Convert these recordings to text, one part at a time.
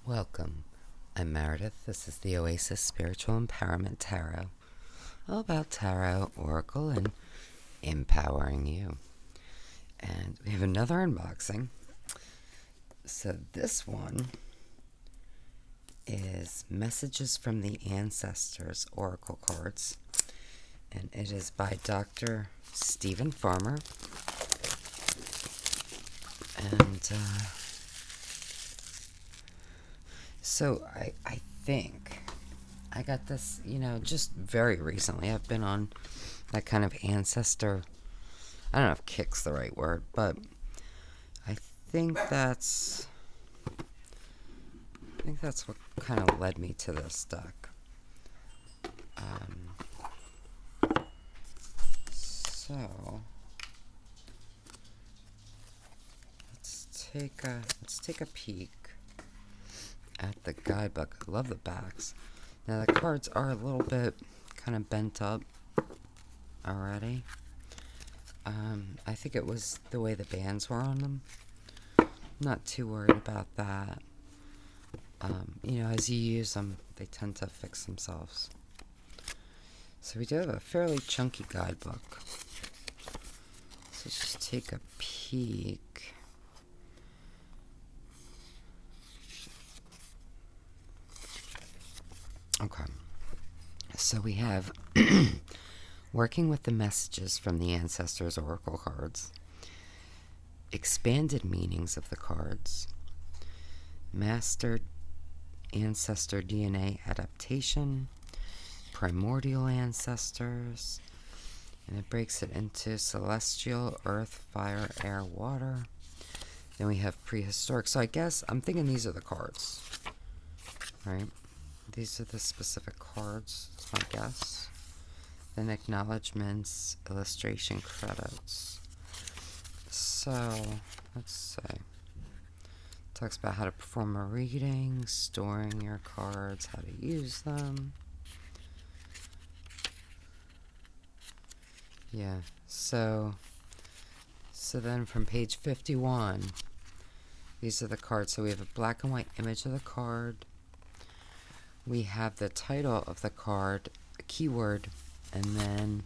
Welcome. I'm Meredith. This is the Oasis Spiritual Empowerment Tarot. All about tarot, oracle, and empowering you. And we have another unboxing. So this one is Messages from the Ancestors Oracle Cards. And it is by Dr. Stephen Farmer. And so I think I got this, just very recently. I've been on that kind of Ancestor. I don't know if kick's the right word, but I think that's what kind of led me to this deck. So let's take a peek at the guidebook. I love the backs. Now the cards are a little bit kind of bent up already. I think it was the way the bands were on them. Not too worried about that. As you use them, they tend to fix themselves. So we do have a fairly chunky guidebook. So let's just take a peek. Okay. So we have working with the messages from the Ancestors Oracle cards, expanded meanings of the cards, mastered ancestor DNA adaptation, primordial ancestors, and it breaks it into celestial, earth, fire, air, water. Then we have prehistoric. So I guess I'm thinking these are the cards, right? These are the specific cards, that's my guess. Then acknowledgements, illustration credits. So, let's see. Talks about how to perform a reading, storing your cards, how to use them. Yeah, so then from page 51, these are the cards. So we have a black and white image of the card. We have the title of the card, a keyword, and then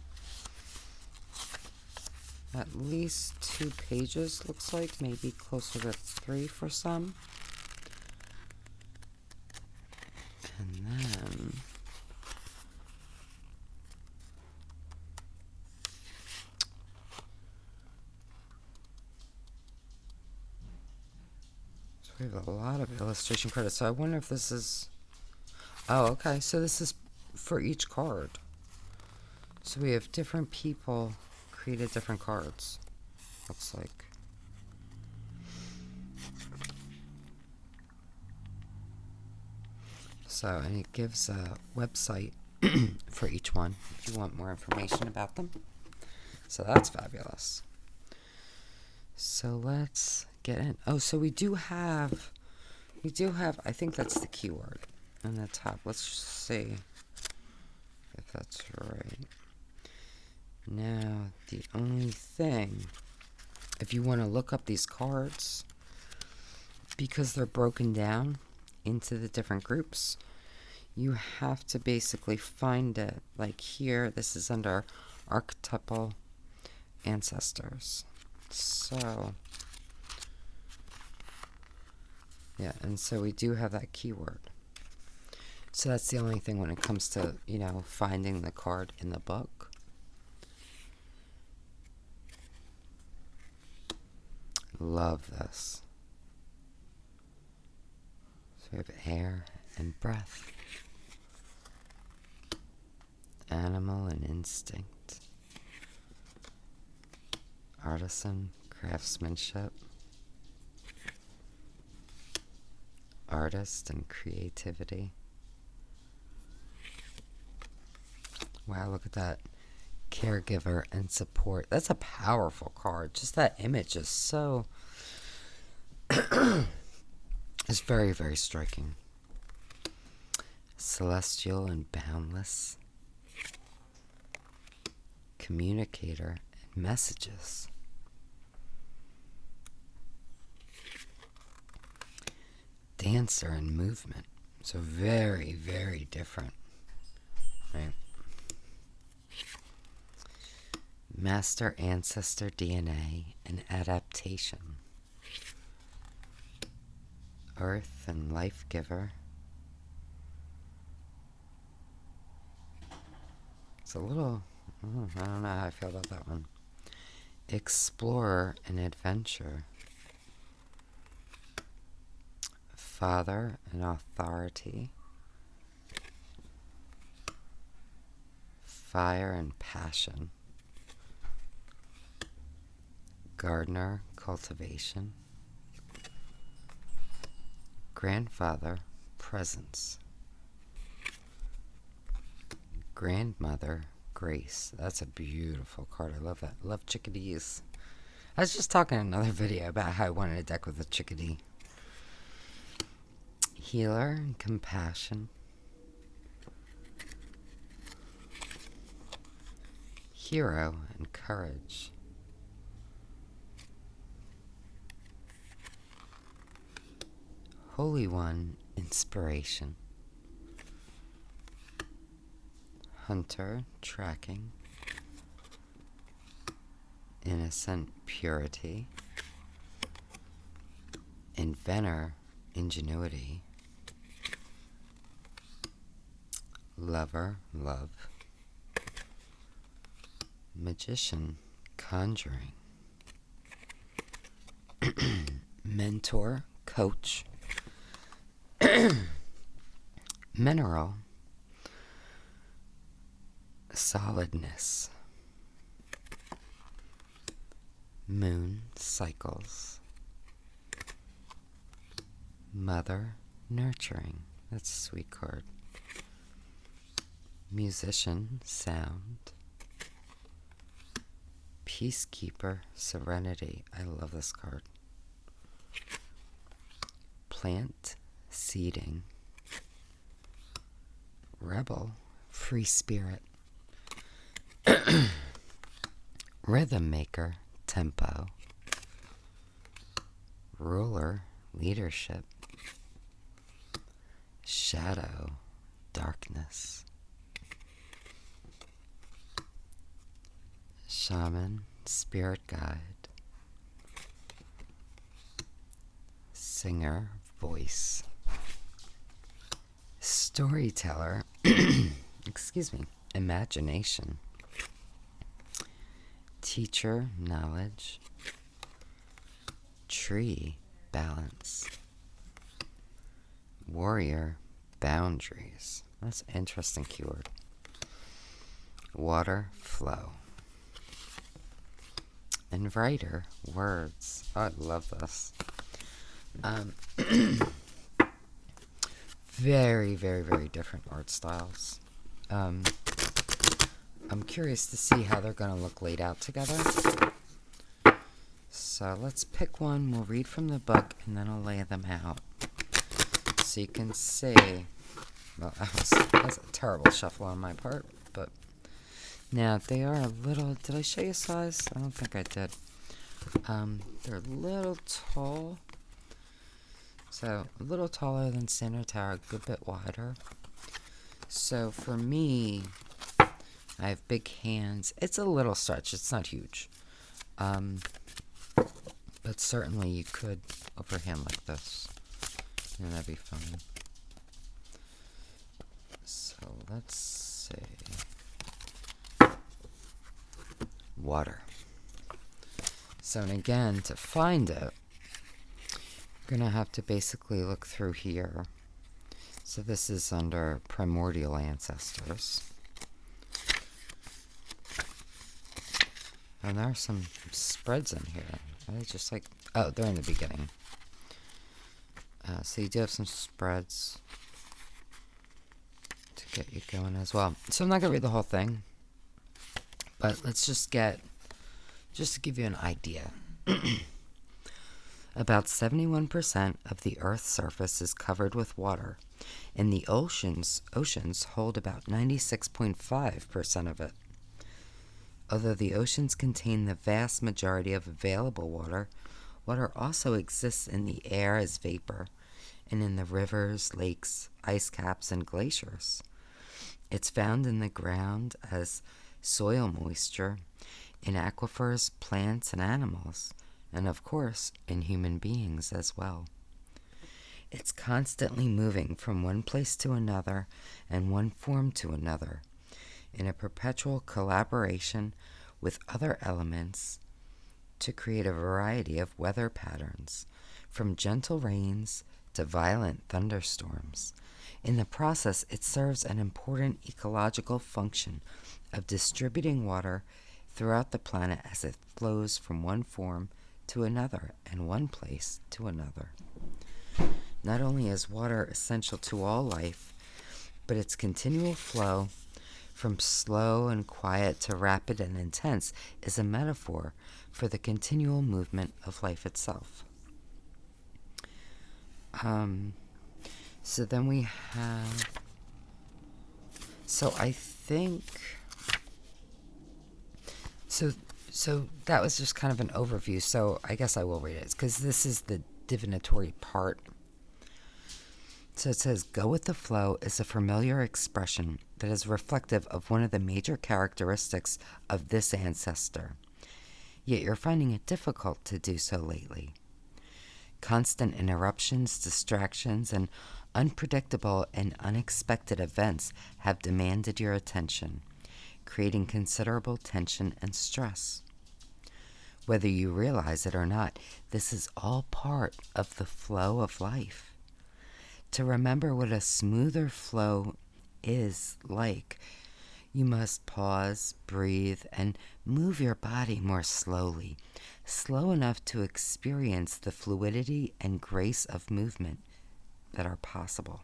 at least 2 pages, looks like, maybe closer to 3 for some. And then so we have a lot of illustration credits. So I wonder if this is... Oh, okay. So this is for each card. So we have different people created different cards. Looks like. So, and it gives a website for each one if you want more information about them. So that's fabulous. So let's get in. Oh, so we do have, I think that's the keyword on the top. Let's just see if that's right. Now, the only thing, if you want to look up these cards, because they're broken down into the different groups, you have to basically find it. Like here, this is under archetypal ancestors. So, yeah, and so we do have that keyword. So that's the only thing when it comes to, finding the card in the book. Love this. So we have air and breath, animal and instinct, artisan, craftsmanship, artist and creativity. Wow, look at that. Caregiver and support. That's a powerful card. Just that image is so... it's very, very striking. Celestial and boundless. Communicator and messages. dancer and movement. So very, very different, right? Master ancestor DNA and adaptation. Earth and life giver. It's a little, I don't know how I feel about that one. Explorer and adventure. Father and authority. Fire and passion. Gardener, cultivation. Grandfather, presence. Grandmother, grace. That's a beautiful card. I love that. Love chickadees. I was just talking in another video about how I wanted a deck with a chickadee. Healer and compassion. Hero and courage. Holy One, inspiration. Hunter, tracking. Innocent, purity. Inventor, ingenuity. Lover, love. Magician, conjuring. Mentor, coach. Mineral, solidness. Moon, cycles. Mother, nurturing. That's a sweet card. Musician, sound. Peacekeeper, serenity. I love this card. Plant, seeding. Rebel, free spirit. Rhythm maker, tempo. Ruler, leadership. Shadow, darkness. Shaman, spirit guide. Singer, voice. Storyteller, excuse me, imagination. Teacher, knowledge. Tree, balance. Warrior, boundaries. That's an interesting keyword. Water, flow. And writer, words. Oh, I love this. Very, very, very different art styles. I'm curious to see how they're going to look laid out together. So let's pick one. We'll read from the book, and then I'll lay them out. So you can see. Well, that's a terrible shuffle on my part, but now they are a little. Did I show you size? I don't think I did. They're a little tall. So a little taller than Center Tower, a good bit wider. So for me, I have big hands. It's a little stretch. It's not huge. But certainly you could overhand like this. And that'd be fine. So let's see. Water. So and again, to find it, you're going to have to basically look through here. So this is under Primordial Ancestors. And there are some spreads in here. Are they just like... Oh, they're in the beginning. So you do have some spreads to get you going as well. So I'm not going to read the whole thing. But let's just get... Just to give you an idea. About 71% of the Earth's surface is covered with water, and the oceans hold about 96.5% of it. Although the oceans contain the vast majority of available water, water also exists in the air as vapor and in the rivers, lakes, ice caps, and glaciers. It's found in the ground as soil moisture, in aquifers, plants, and animals, and of course, in human beings as well. It's constantly moving from one place to another and one form to another, in a perpetual collaboration with other elements to create a variety of weather patterns, from gentle rains to violent thunderstorms. In the process, it serves an important ecological function of distributing water throughout the planet as it flows from one form to another and one place to another. Not only is water essential to all life, but its continual flow from slow and quiet to rapid and intense is a metaphor for the continual movement of life itself. So then we have, so I think, so that was just kind of an overview, so I guess I will read it, because this is the divinatory part. So it says, go with the flow is a familiar expression that is reflective of one of the major characteristics of this ancestor. Yet you're finding it difficult to do so lately. Constant interruptions, distractions, and unpredictable and unexpected events have demanded your attention, creating considerable tension and stress. Whether you realize it or not, this is all part of the flow of life. To remember what a smoother flow is like, you must pause, breathe, and move your body more slowly, slow enough to experience the fluidity and grace of movement that are possible.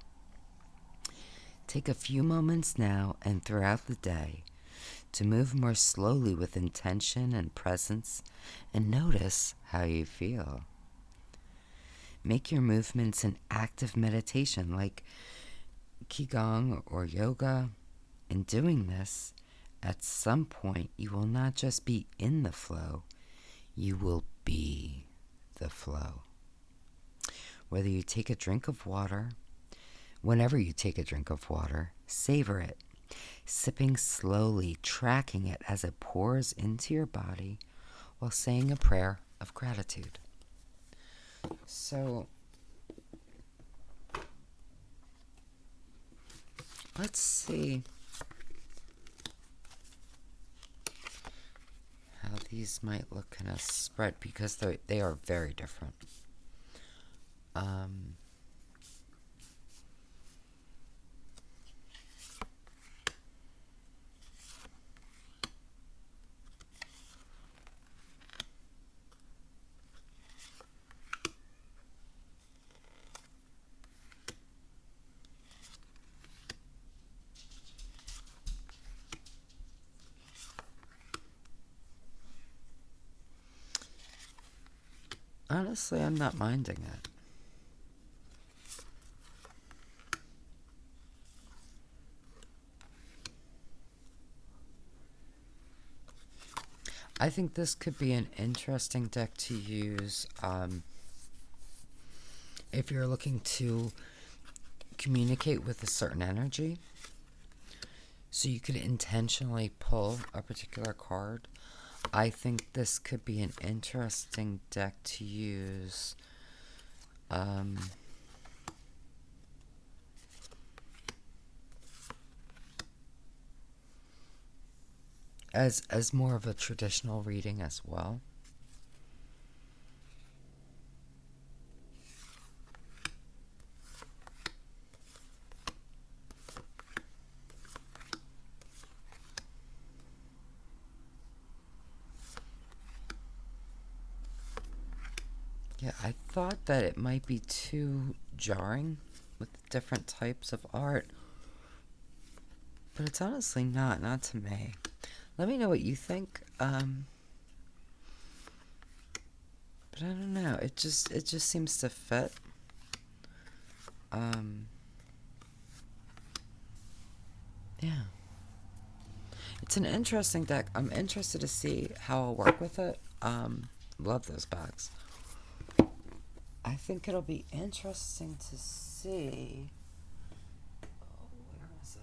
Take a few moments now and throughout the day to move more slowly with intention and presence, and notice how you feel. Make your movements an active meditation like Qigong or yoga. In doing this, at some point you will not just be in the flow, you will be the flow. Whether you take a drink of water, whenever you take a drink of water, savor it, sipping slowly, tracking it as it pours into your body while saying a prayer of gratitude. So, let's see how these might look in a spread, because they are very different. Honestly, I'm not minding it. I think this could be an interesting deck to use if you're looking to communicate with a certain energy. So you could intentionally pull a particular card. I think this could be an interesting deck to use as more of a traditional reading as well. Yeah, I thought that it might be too jarring with different types of art, but it's honestly not to me. Let me know what you think. But I don't know. It just seems to fit. Yeah. It's an interesting deck. I'm interested to see how I'll work with it. Love those bags. I think it'll be interesting to see. Oh, where is it?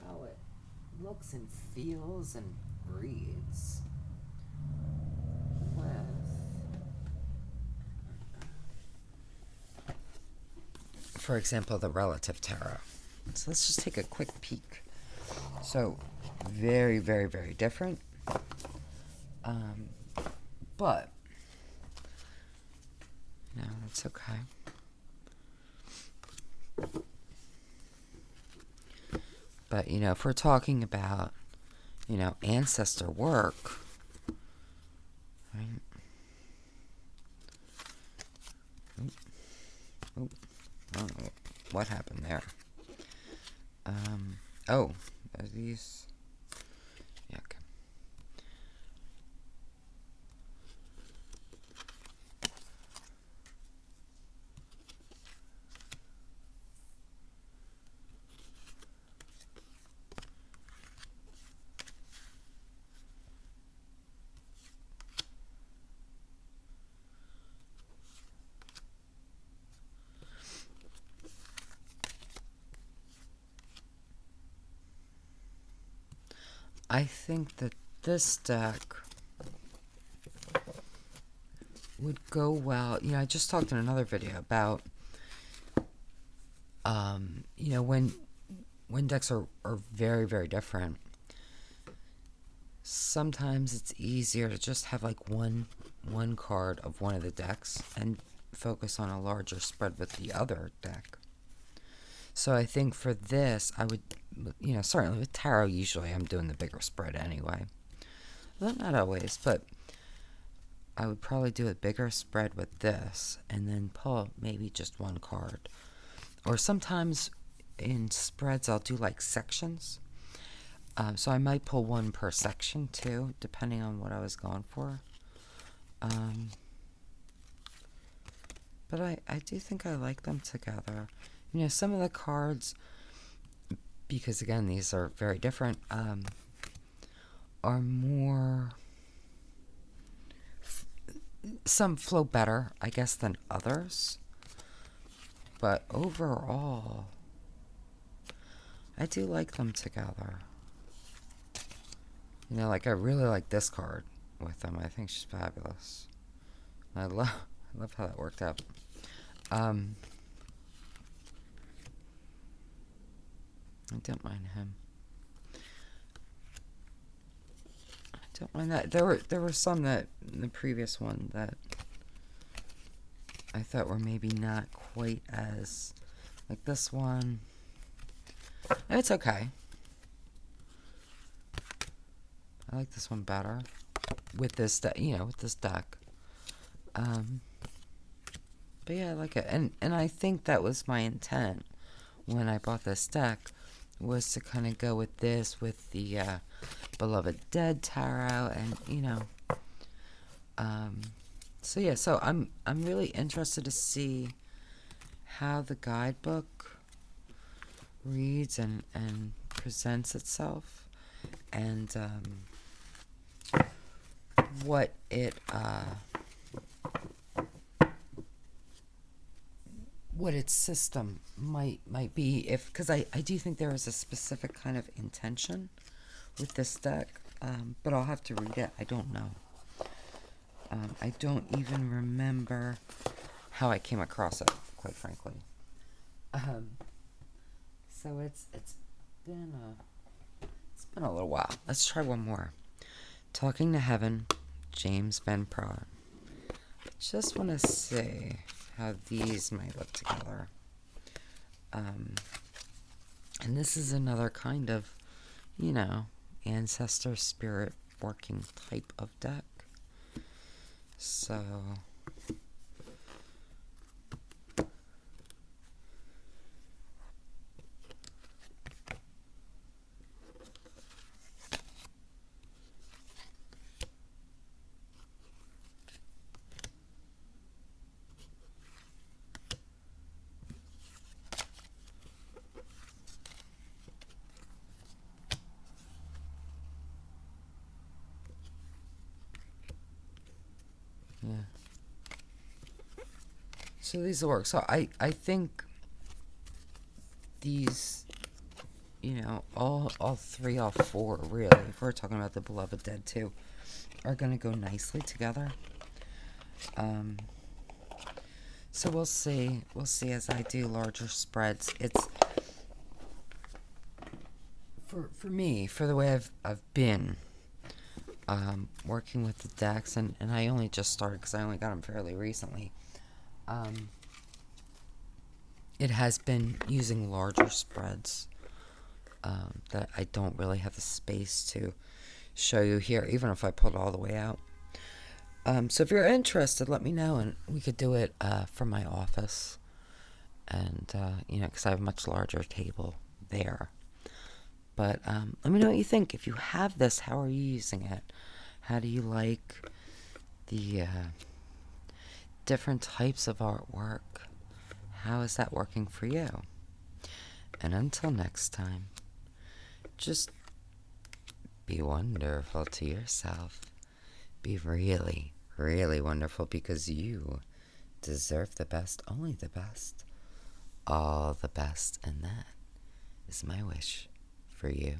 How it looks and feels and reads with, for example, the relative tarot. So let's just take a quick peek. So very, very, very different. But no, that's okay. But, if we're talking about, ancestor work, right? Oh, I don't know what happened there. Oh, are these? Yeah, okay. I think that this deck would go well. I just talked in another video about, when decks are very, very different, sometimes it's easier to just have like one card of one of the decks and focus on a larger spread with the other deck. So I think for this, I would, certainly with tarot, usually I'm doing the bigger spread anyway. Well, not always, but I would probably do a bigger spread with this and then pull maybe just one card. Or sometimes in spreads, I'll do like sections. So I might pull one per section too, depending on what I was going for. But I do think I like them together. Some of the cards, because again, these are very different, are more... some flow better, I guess, than others. But overall, I do like them together. Like I really like this card with them. I think she's fabulous. I love how that worked out. I don't mind him. I don't mind that. There were some that in the previous one that I thought were maybe not quite as, like this one. It's okay. I like this one better with this deck, with this deck. But yeah, I like it, and I think that was my intent when I bought this deck, was to kind of go with this, with the Beloved Dead tarot, and so yeah, so I'm really interested to see how the guidebook reads and presents itself, and what its system might be, because I do think there is a specific kind of intention with this deck, but I'll have to read it. I don't know. I don't even remember how I came across it, quite frankly. So it's been a little while. Let's try one more. Talking to Heaven, James Van Praagh. Just want to see how these might look together. And this is another kind of, ancestor spirit working type of deck. So yeah. So these will work. So I think these, all three, all four, really, if we're talking about the Beloved Dead too, are going to go nicely together. So we'll see. We'll see as I do larger spreads. It's for me, for the way I've been working with the decks, and I only just started because I only got them fairly recently. It has been using larger spreads that I don't really have the space to show you here, even if I pulled it all the way out. So if you're interested, let me know, and we could do it from my office. And, because I have a much larger table there. But let me know what you think. If you have this, how are you using it? How do you like the different types of artwork? How is that working for you? And until next time, just be wonderful to yourself. Be really, really wonderful, because you deserve the best, only the best, all the best, and that is my wish for you.